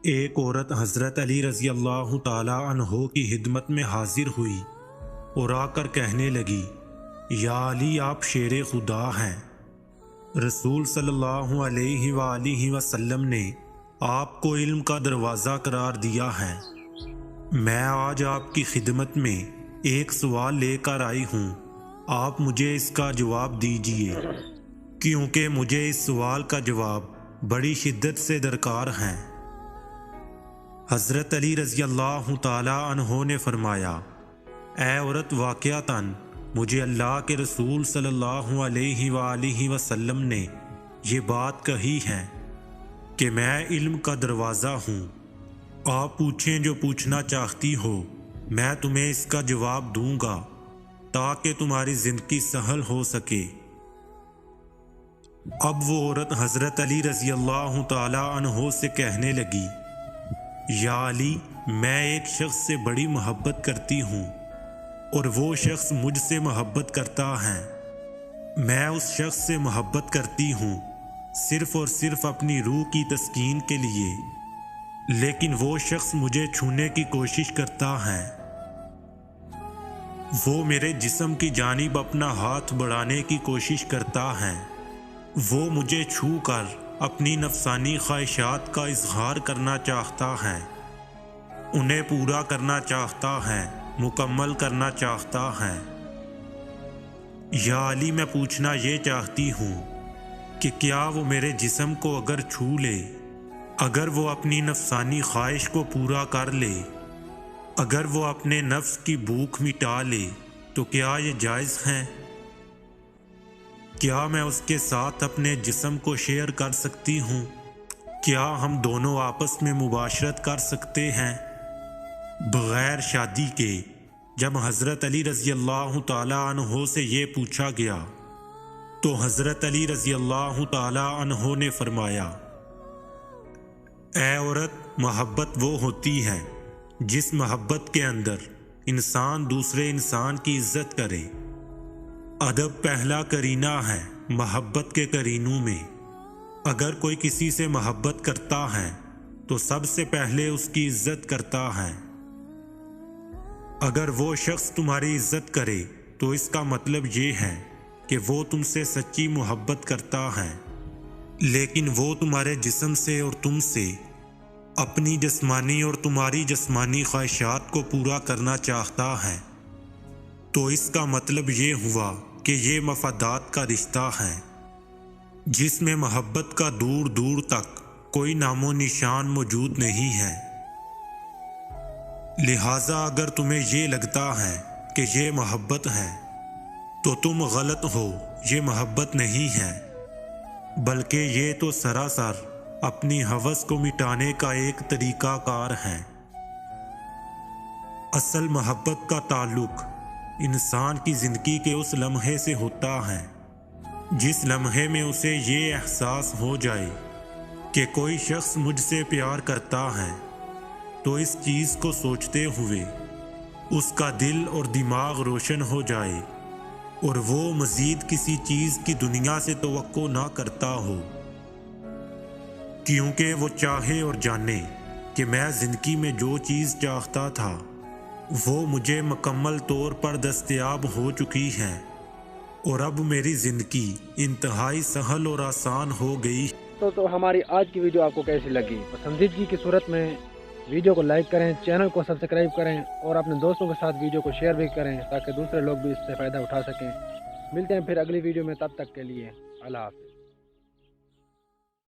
ایک عورت حضرت علی رضی اللہ تعالیٰ عنہ کی خدمت میں حاضر ہوئی اور آ کر کہنے لگی، یا علی آپ شیر خدا ہیں۔ رسول صلی اللہ علیہ وآلہ وسلم نے آپ کو علم کا دروازہ قرار دیا ہے۔ میں آج آپ کی خدمت میں ایک سوال لے کر آئی ہوں، آپ مجھے اس کا جواب دیجیے، کیونکہ مجھے اس سوال کا جواب بڑی شدت سے درکار ہے۔ حضرت علی رضی اللہ تعالیٰ عنہ نے فرمایا، اے عورت، واقعتاً مجھے اللہ کے رسول صلی اللہ علیہ وآلہ وسلم نے یہ بات کہی ہے کہ میں علم کا دروازہ ہوں۔ آپ پوچھیں جو پوچھنا چاہتی ہو، میں تمہیں اس کا جواب دوں گا تاکہ تمہاری زندگی سہل ہو سکے۔ اب وہ عورت حضرت علی رضی اللہ تعالیٰ عنہ سے کہنے لگی، یا علی، میں ایک شخص سے بڑی محبت کرتی ہوں اور وہ شخص مجھ سے محبت کرتا ہے۔ میں اس شخص سے محبت کرتی ہوں صرف اور صرف اپنی روح کی تسکین کے لیے، لیکن وہ شخص مجھے چھونے کی کوشش کرتا ہے۔ وہ میرے جسم کی جانب اپنا ہاتھ بڑھانے کی کوشش کرتا ہے۔ وہ مجھے چھو کر اپنی نفسانی خواہشات کا اظہار کرنا چاہتا ہے، انہیں پورا کرنا چاہتا ہے، مکمل کرنا چاہتا ہے۔ یا علی، میں پوچھنا یہ چاہتی ہوں کہ کیا وہ میرے جسم کو اگر چھو لے، اگر وہ اپنی نفسانی خواہش کو پورا کر لے، اگر وہ اپنے نفس کی بھوک مٹا لے، تو کیا یہ جائز ہے؟ کیا میں اس کے ساتھ اپنے جسم کو شیئر کر سکتی ہوں؟ کیا ہم دونوں آپس میں مباشرت کر سکتے ہیں بغیر شادی کے؟ جب حضرت علی رضی اللہ تعالیٰ عنہ سے یہ پوچھا گیا تو حضرت علی رضی اللہ تعالیٰ عنہ نے فرمایا، اے عورت، محبت وہ ہوتی ہے جس محبت کے اندر انسان دوسرے انسان کی عزت کرے۔ ادب پہلا کرینہ ہے محبت کے کرینوں میں۔ اگر کوئی کسی سے محبت کرتا ہے تو سب سے پہلے اس کی عزت کرتا ہے۔ اگر وہ شخص تمہاری عزت کرے تو اس کا مطلب یہ ہے کہ وہ تم سے سچی محبت کرتا ہے، لیکن وہ تمہارے جسم سے اور تم سے اپنی جسمانی اور تمہاری جسمانی خواہشات کو پورا کرنا چاہتا ہے، تو اس کا مطلب یہ ہوا کہ یہ مفادات کا رشتہ ہے جس میں محبت کا دور دور تک کوئی نام و نشان موجود نہیں ہے۔ لہٰذا اگر تمہیں یہ لگتا ہے کہ یہ محبت ہے تو تم غلط ہو، یہ محبت نہیں ہے، بلکہ یہ تو سراسر اپنی ہوس کو مٹانے کا ایک طریقہ کار ہے۔ اصل محبت کا تعلق انسان کی زندگی کے اس لمحے سے ہوتا ہے جس لمحے میں اسے یہ احساس ہو جائے کہ کوئی شخص مجھ سے پیار کرتا ہے، تو اس چیز کو سوچتے ہوئے اس کا دل اور دماغ روشن ہو جائے اور وہ مزید کسی چیز کی دنیا سے توقع نہ کرتا ہو، کیونکہ وہ چاہے اور جانے کہ میں زندگی میں جو چیز چاہتا تھا وہ مجھے مکمل طور پر دستیاب ہو چکی ہے، اور اب میری زندگی انتہائی سہل اور آسان ہو گئی۔ تو ہماری آج کی ویڈیو آپ کو کیسی لگی؟ پسندیدگی کی صورت میں ویڈیو کو لائک کریں، چینل کو سبسکرائب کریں اور اپنے دوستوں کے ساتھ ویڈیو کو شیئر بھی کریں تاکہ دوسرے لوگ بھی اس سے فائدہ اٹھا سکیں۔ ملتے ہیں پھر اگلی ویڈیو میں، تب تک کے لیے اللہ حافظ۔